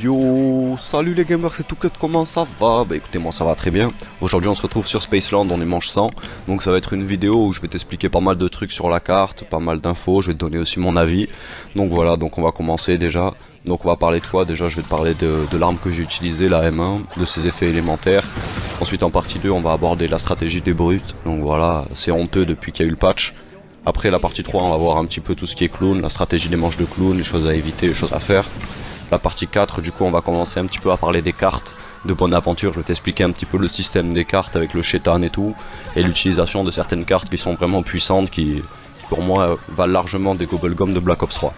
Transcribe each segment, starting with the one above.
Yo, salut les gamers, c'est Touquet, comment ça va? Bah écoutez, moi ça va très bien. Aujourd'hui on se retrouve sur Spaceland, on est manche 100. Donc ça va être une vidéo où je vais t'expliquer pas mal de trucs sur la carte, pas mal d'infos, je vais te donner aussi mon avis. Donc voilà, donc on va commencer déjà. Donc on va parler de quoi? Déjà je vais te parler de l'arme que j'ai utilisée, la M1, de ses effets élémentaires. Ensuite en partie 2 on va aborder la stratégie des brutes. Donc voilà, c'est honteux depuis qu'il y a eu le patch. Après la partie 3 on va voir un petit peu tout ce qui est clown, la stratégie des manches de clown, les choses à éviter, les choses à faire. La partie 4 du coup on va commencer un petit peu à parler des cartes de bonne aventure, je vais t'expliquer un petit peu le système des cartes avec le Shetan et tout, et l'utilisation de certaines cartes qui sont vraiment puissantes, qui pour moi valent largement des Gobblegum de Black Ops 3.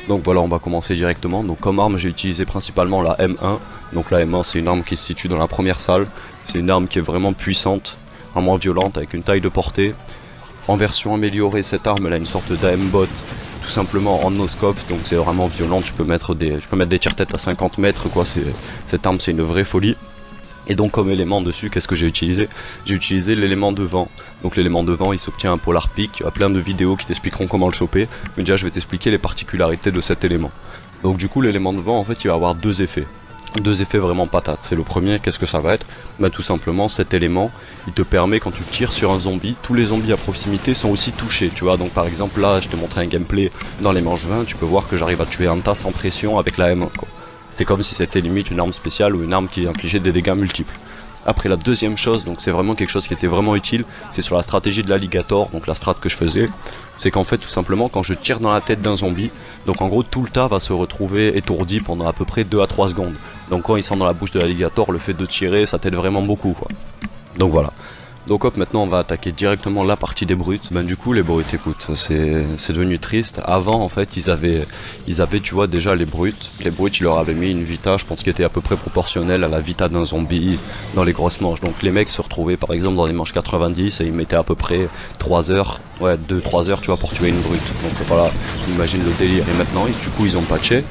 Donc voilà, on va commencer directement. Donc comme arme j'ai utilisé principalement la M1, donc la M1 c'est une arme qui se situe dans la première salle, c'est une arme qui est vraiment puissante, vraiment violente avec une taille de portée. En version améliorée, cette arme elle a une sorte d'AM-bot tout simplement en no-scope, donc c'est vraiment violent, tu peux mettre des tire-têtes à 50 mètres quoi, cette arme c'est une vraie folie. Et donc comme élément dessus, qu'est-ce que j'ai utilisé? J'ai utilisé l'élément de vent. Donc l'élément de vent il s'obtient un Polar Peak, il y a plein de vidéos qui t'expliqueront comment le choper, mais déjà je vais t'expliquer les particularités de cet élément. Donc du coup l'élément de vent en fait il va avoir deux effets. Deux effets vraiment patates. C'est le premier, qu'est-ce que ça va être? Bah tout simplement cet élément il te permet quand tu tires sur un zombie, tous les zombies à proximité sont aussi touchés, tu vois. Donc par exemple là je t'ai montré un gameplay dans les manches 20, tu peux voir que j'arrive à tuer un tas sans pression avec la M1 quoi. C'est comme si c'était limite une arme spéciale ou une arme qui infligeait des dégâts multiples. Après la deuxième chose, donc c'est vraiment quelque chose qui était vraiment utile, c'est sur la stratégie de l'alligator, donc la strat que je faisais, c'est qu'en fait tout simplement quand je tire dans la tête d'un zombie, donc en gros tout le tas va se retrouver étourdi pendant à peu près 2 à 3 secondes. Donc quand il sent dans la bouche de l'alligator, le fait de tirer ça t'aide vraiment beaucoup quoi. Donc voilà. Donc hop, maintenant on va attaquer directement la partie des brutes. Ben du coup les brutes, écoute, c'est devenu triste. Avant en fait ils avaient tu vois déjà les brutes ils leur avaient mis une vita, je pense qui était à peu près proportionnelle à la vita d'un zombie dans les grosses manches. Donc les mecs se retrouvaient par exemple dans les manches 90 et ils mettaient à peu près 3 heures, ouais 2-3 heures tu vois pour tuer une brute. Donc voilà, imagine le délire. Et maintenant du coup ils ont patché,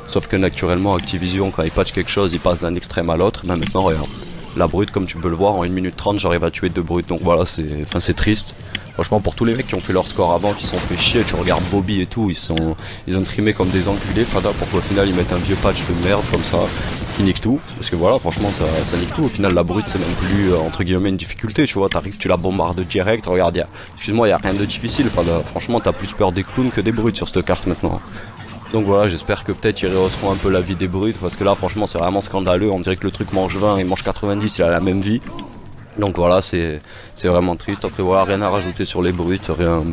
sauf que naturellement Activision quand ils patchent quelque chose ils passent d'un extrême à l'autre. Ben maintenant regarde. La brute comme tu peux le voir en 1 minute 30 j'arrive à tuer 2 brutes, donc voilà c'est triste. Franchement pour tous les mecs qui ont fait leur score avant, qui sont fait chier, tu regardes Bobby et tout, ils ont trimé comme des enculés, Fada, pour qu'au final ils mettent un vieux patch de merde comme ça, qui nique tout. Parce que voilà franchement ça nique tout, au final la brute c'est même plus entre guillemets une difficulté, tu vois, t'arrives, tu la bombardes direct, regarde, excuse-moi y a rien de difficile, Fada, franchement t'as plus peur des clowns que des brutes sur cette carte maintenant. Donc voilà, j'espère que peut-être ils rehausseront un peu la vie des brutes, parce que là franchement c'est vraiment scandaleux, on dirait que le truc manche 20 et manche 90 il a la même vie. Donc voilà, c'est vraiment triste. Après voilà, rien à rajouter sur les brutes, rien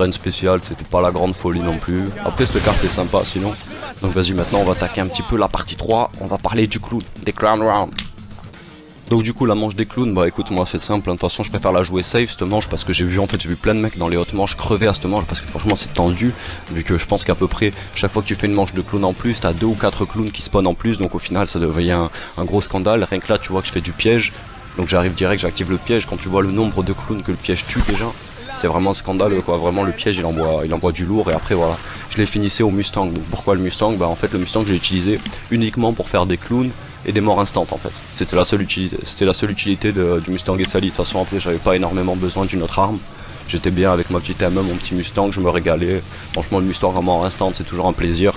de spécial, c'était pas la grande folie non plus. Après cette carte est sympa sinon. Donc vas-y, maintenant on va attaquer un petit peu la partie 3, on va parler du clown, des clown round. Donc du coup la manche des clowns, bah écoute moi c'est simple, de toute façon je préfère la jouer safe cette manche parce que j'ai vu plein de mecs dans les hautes manches crever à cette manche parce que franchement c'est tendu, vu que je pense qu'à peu près chaque fois que tu fais une manche de clown en plus, t'as 2 ou 4 clowns qui spawnent en plus, donc au final ça devient un gros scandale. Rien que là tu vois que je fais du piège, donc j'arrive direct, j'active le piège, quand tu vois le nombre de clowns que le piège tue déjà, c'est vraiment scandaleux quoi, vraiment le piège il envoie du lourd. Et après voilà, je l'ai finissé au Mustang. Donc pourquoi le Mustang? Bah en fait le Mustang j'ai utilisé uniquement pour faire des clowns et des morts instantes en fait. C'était la seule utilité du Mustang et Sally. De toute façon après j'avais pas énormément besoin d'une autre arme. J'étais bien avec ma petite M1, mon petit Mustang, je me régalais. Franchement le Mustang en mort instant c'est toujours un plaisir.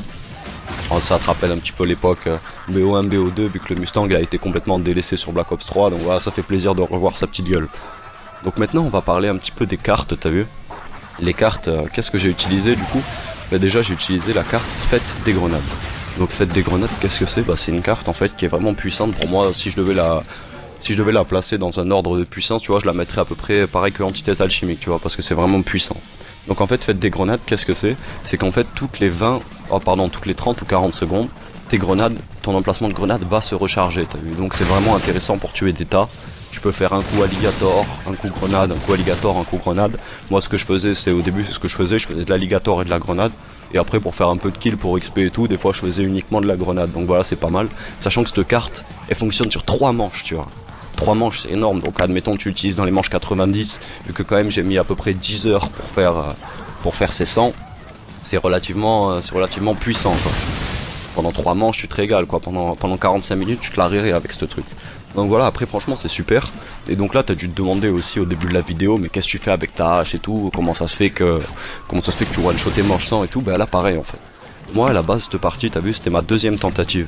Alors, ça te rappelle un petit peu l'époque BO1, BO2, vu que le Mustang a été complètement délaissé sur Black Ops 3, donc voilà ça fait plaisir de revoir sa petite gueule. Donc maintenant on va parler un petit peu des cartes, t'as vu? Les cartes, qu'est-ce que j'ai utilisé du coup? Bah déjà j'ai utilisé la carte Fête des Grenades. Donc Fête des Grenades, qu'est-ce que c'est? Bah c'est une carte en fait qui est vraiment puissante pour moi. Si je devais la placer dans un ordre de puissance, tu vois, je la mettrais à peu près pareil que Antithèse Alchimique, tu vois, parce que c'est vraiment puissant. Donc en fait Fête des Grenades, qu'est-ce que c'est? C'est qu'en fait toutes les 30 ou 40 secondes, tes grenades, ton emplacement de grenade va se recharger, t'as vu? Donc c'est vraiment intéressant pour tuer des tas. Tu peux faire un coup alligator, un coup grenade, un coup alligator, un coup grenade. Moi ce que je faisais, au début c'est ce que je faisais de l'alligator et de la grenade. Et après pour faire un peu de kill pour XP et tout, des fois je faisais uniquement de la grenade. Donc voilà, c'est pas mal. Sachant que cette carte, elle fonctionne sur 3 manches, tu vois. 3 manches c'est énorme, donc admettons que tu l'utilises dans les manches 90, vu que quand même j'ai mis à peu près 10 heures pour faire ces 100, c'est relativement puissant quoi. Pendant 3 manches tu te régales quoi, pendant 45 minutes tu te la rirais avec ce truc. Donc voilà, après franchement c'est super. Et donc là t'as dû te demander aussi au début de la vidéo, mais qu'est-ce que tu fais avec ta hache et tout, comment ça se fait que tu one-shot tes manches 100 et tout. Bah là pareil en fait. Moi à la base cette partie, t'as vu, c'était ma deuxième tentative.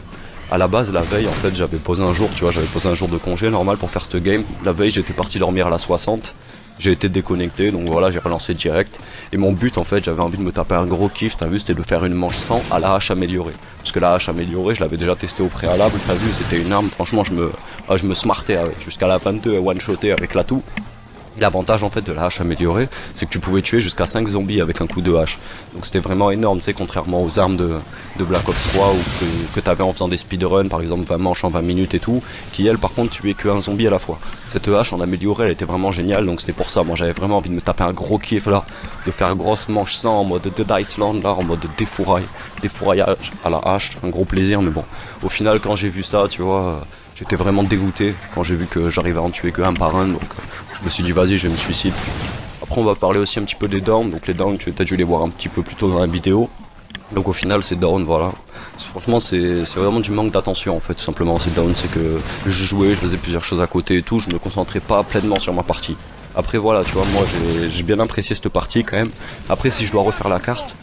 À la base, la veille, en fait, j'avais posé un jour, tu vois, j'avais posé un jour de congé normal pour faire ce game. La veille, j'étais parti dormir à la 60. J'ai été déconnecté, donc voilà, j'ai relancé direct. Et mon but, en fait, j'avais envie de me taper un gros kiff, t'as vu, c'était de faire une manche 100 à la hache améliorée. Parce que la hache améliorée, je l'avais déjà testé au préalable, t'as vu, c'était une arme, franchement, je me smartais avec. Jusqu'à la 22, one-shoté avec l'atout. L'avantage en fait de la hache améliorée, c'est que tu pouvais tuer jusqu'à 5 zombies avec un coup de hache. Donc c'était vraiment énorme, tu sais, contrairement aux armes de Black Ops 3 ou que t'avais en faisant des speedruns, par exemple 20 manches en 20 minutes et tout, qui elles par contre tuaient qu'un zombie à la fois. Cette hache en améliorée, elle était vraiment géniale, donc c'était pour ça. Moi j'avais vraiment envie de me taper un gros kiff là, de faire grosse manche 100 en mode Dead Island là, en mode défouraillage à la hache, un gros plaisir, mais bon. Au final quand j'ai vu ça, tu vois, j'étais vraiment dégoûté quand j'ai vu que j'arrivais à en tuer que un par un, donc je me suis dit vas-y, je me suicide. Après on va parler aussi un petit peu des downs, donc les downs tu as dû les voir un petit peu plus tôt dans la vidéo. Donc au final c'est down, voilà. Franchement c'est vraiment du manque d'attention en fait, tout simplement. C'est down, c'est que je jouais, je faisais plusieurs choses à côté et tout, je me concentrais pas pleinement sur ma partie. Après voilà, tu vois, moi j'ai bien apprécié cette partie quand même. Après si je dois refaire la carte,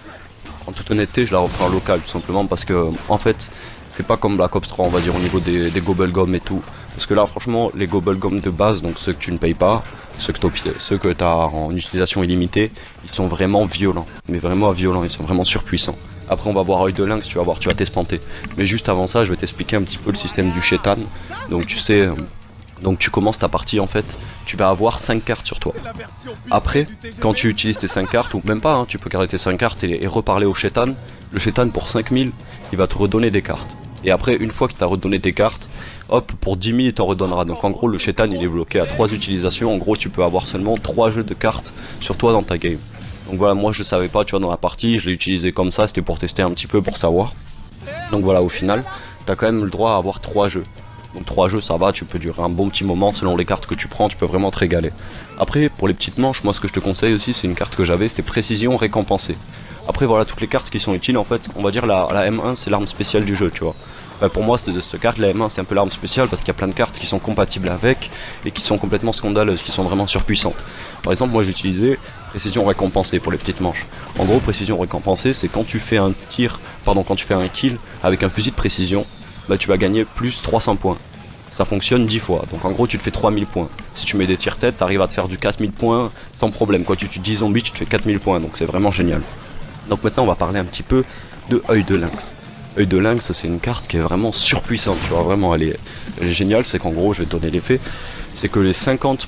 en toute honnêteté je la referai en local tout simplement parce que en fait c'est pas comme Black Ops 3 on va dire au niveau des Gobble-Gum et tout. Parce que là franchement les Gobble-Gum de base, donc ceux que tu ne payes pas, ceux que tu as en utilisation illimitée, ils sont vraiment violents. Mais vraiment violents, ils sont vraiment surpuissants. Après on va voir Œil de Lynx, tu vas voir, tu vas t'espanter. Mais juste avant ça je vais t'expliquer un petit peu le système du Shaitan. Donc tu sais, donc tu commences ta partie en fait, tu vas avoir 5 cartes sur toi. Après, quand tu utilises tes 5 cartes, ou même pas, hein, tu peux garder tes 5 cartes et reparler au Shaitan. Le Shaitan pour 5000, il va te redonner des cartes. Et après, une fois qu'il t'a redonné tes cartes, hop, pour 10 000 il t'en redonnera. Donc en gros le Shaitan il est bloqué à 3 utilisations. En gros tu peux avoir seulement 3 jeux de cartes sur toi dans ta game. Donc voilà, moi je savais pas, tu vois, dans la partie, je l'ai utilisé comme ça, c'était pour tester un petit peu, pour savoir. Donc voilà, au final, t'as quand même le droit à avoir 3 jeux. Donc 3 jeux ça va, tu peux durer un bon petit moment selon les cartes que tu prends, tu peux vraiment te régaler. Après pour les petites manches, moi ce que je te conseille aussi, c'est une carte que j'avais, c'est précision récompensée. Après voilà, toutes les cartes qui sont utiles en fait, on va dire la M1 c'est l'arme spéciale du jeu, tu vois. Bah, pour moi cette carte, la M1 c'est un peu l'arme spéciale parce qu'il y a plein de cartes qui sont compatibles avec et qui sont complètement scandaleuses, qui sont vraiment surpuissantes. Par exemple moi j'ai utilisé précision récompensée pour les petites manches. En gros précision récompensée c'est quand tu fais un quand tu fais un kill avec un fusil de précision, bah tu vas gagner plus 300 points. Ça fonctionne 10 fois, donc en gros tu te fais 3000 points. Si tu mets des tirs tête, t'arrives à te faire du 4000 points sans problème. Quand tu tues 10 zombies, tu te fais 4000 points, donc c'est vraiment génial. Donc maintenant on va parler un petit peu de Œil de Lynx. Œil de Lynx c'est une carte qui est vraiment surpuissante, tu vois, vraiment elle est géniale, c'est qu'en gros je vais te donner l'effet, c'est que les 50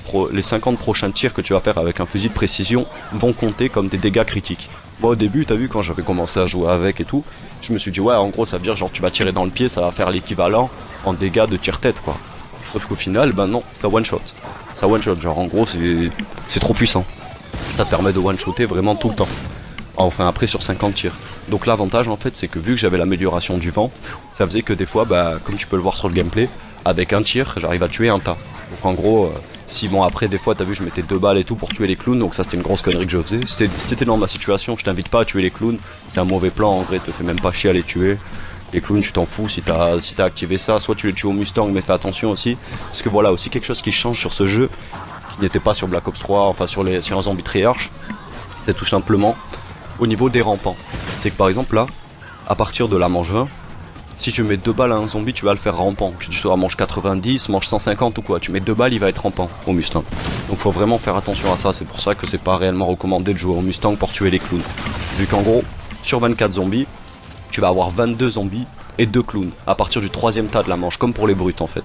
prochains tirs que tu vas faire avec un fusil de précision vont compter comme des dégâts critiques. Moi au début t'as vu quand j'avais commencé à jouer avec et tout, je me suis dit ouais en gros ça veut dire genre tu vas tirer dans le pied, ça va faire l'équivalent en dégâts de tir tête quoi. Sauf qu'au final ben non, c'est un one shot. C'est un one shot, genre en gros c'est trop puissant. Ça te permet de one shotter vraiment tout le temps. Enfin après sur 50 tirs. Donc l'avantage en fait c'est que vu que j'avais l'amélioration du vent, ça faisait que des fois bah comme tu peux le voir sur le gameplay, avec un tir j'arrive à tuer un tas. Donc en gros si bon après des fois t'as vu je mettais 2 balles et tout pour tuer les clowns, donc ça c'était une grosse connerie que je faisais. C'était dans ma situation, je t'invite pas à tuer les clowns, c'est un mauvais plan en vrai, te fais même pas chier à les tuer. Les clowns tu t'en fous si t'as activé ça, soit tu les tues au Mustang mais fais attention aussi. Parce que voilà aussi quelque chose qui change sur ce jeu, qui n'était pas sur Black Ops 3, enfin sur un Zombie Triarch, c'est tout simplement au niveau des rampants. C'est que par exemple là, à partir de la manche 20, si tu mets 2 balles à un zombie, tu vas le faire rampant. Que tu sois à manche 90, manche 150 ou quoi, tu mets 2 balles, il va être rampant au Mustang. Donc faut vraiment faire attention à ça, c'est pour ça que c'est pas réellement recommandé de jouer au Mustang pour tuer les clowns. Vu qu'en gros, sur 24 zombies, tu vas avoir 22 zombies et 2 clowns, à partir du 3ème tas de la manche, comme pour les brutes en fait.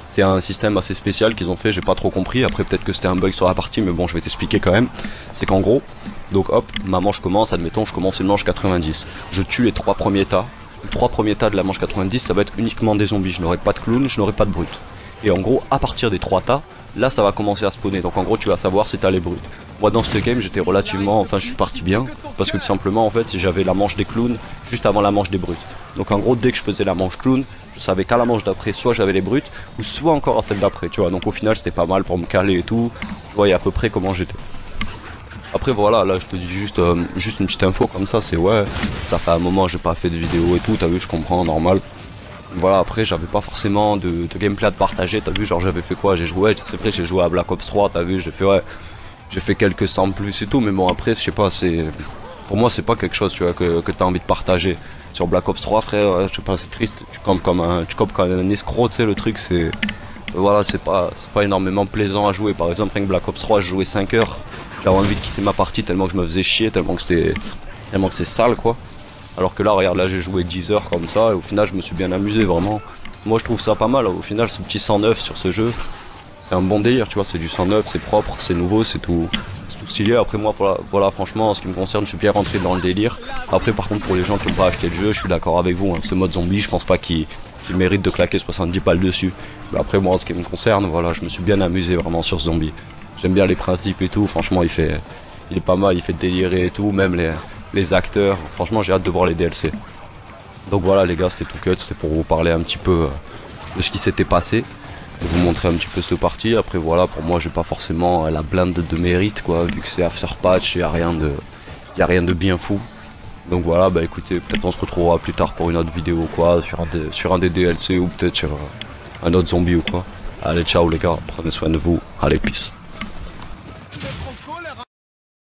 C'est un système assez spécial qu'ils ont fait, j'ai pas trop compris, après peut-être que c'était un bug sur la partie, mais bon je vais t'expliquer quand même. C'est qu'en gros, donc hop, ma manche commence, admettons je commence une manche 90. Je tue les 3 premiers tas. Les 3 premiers tas de la manche 90 ça va être uniquement des zombies, je n'aurai pas de clowns, je n'aurai pas de brutes. Et en gros à partir des 3 tas, là ça va commencer à spawner, donc en gros tu vas savoir si t'as les brutes. Moi dans ce game j'étais relativement, enfin je suis parti bien, parce que tout simplement en fait j'avais la manche des clowns juste avant la manche des brutes. Donc en gros dès que je faisais la manche clown, je savais qu'à la manche d'après soit j'avais les brutes, ou soit encore à celle d'après, tu vois. Donc au final c'était pas mal pour me caler et tout, je voyais à peu près comment j'étais. Après voilà, là je te dis juste une petite info comme ça, c'est ouais, ça fait un moment j'ai pas fait de vidéo et tout, t'as vu, je comprends, normal. Voilà, après j'avais pas forcément de gameplay à te partager, t'as vu, genre j'avais fait quoi, j'ai joué, c'est vrai j'ai joué à Black Ops 3, t'as vu, j'ai fait ouais, j'ai fait quelques 100 plus et tout, mais bon après je sais pas, c'est pour moi c'est pas quelque chose tu vois que t'as envie de partager. Sur Black Ops 3 frère, je sais pas, c'est triste, tu campes comme un escroc, tu sais, le truc c'est... Voilà, c'est pas énormément plaisant à jouer. Par exemple, avec Black Ops 3, je jouais 5 heures, j'avais envie de quitter ma partie tellement que je me faisais chier, tellement que c'est sale quoi. Alors que là, regarde, là j'ai joué 10 heures comme ça et au final je me suis bien amusé vraiment. Moi je trouve ça pas mal, au final ce petit 109 sur ce jeu, c'est un bon délire, tu vois, c'est du 109, c'est propre, c'est nouveau, c'est tout stylé. Après moi voilà, franchement en ce qui me concerne je suis bien rentré dans le délire. Après par contre pour les gens qui n'ont pas acheté le jeu, je suis d'accord avec vous, hein. Ce mode zombie je pense pas qu'il mérite de claquer 70 balles dessus. Mais après moi en ce qui me concerne, voilà, je me suis bien amusé vraiment sur ce zombie. J'aime bien les principes et tout, franchement il est pas mal, il fait délirer et tout, même les acteurs, franchement j'ai hâte de voir les DLC. Donc voilà les gars, c'était tout cut, c'était pour vous parler un petit peu de ce qui s'était passé, de vous montrer un petit peu cette partie. Après voilà, pour moi j'ai pas forcément la blinde de mérite quoi, vu que c'est after patch, il y a rien de bien fou. Donc voilà, bah écoutez, peut-être on se retrouvera plus tard pour une autre vidéo quoi, sur un des DLC ou peut-être sur un autre zombie ou quoi. Allez ciao les gars, prenez soin de vous, allez peace.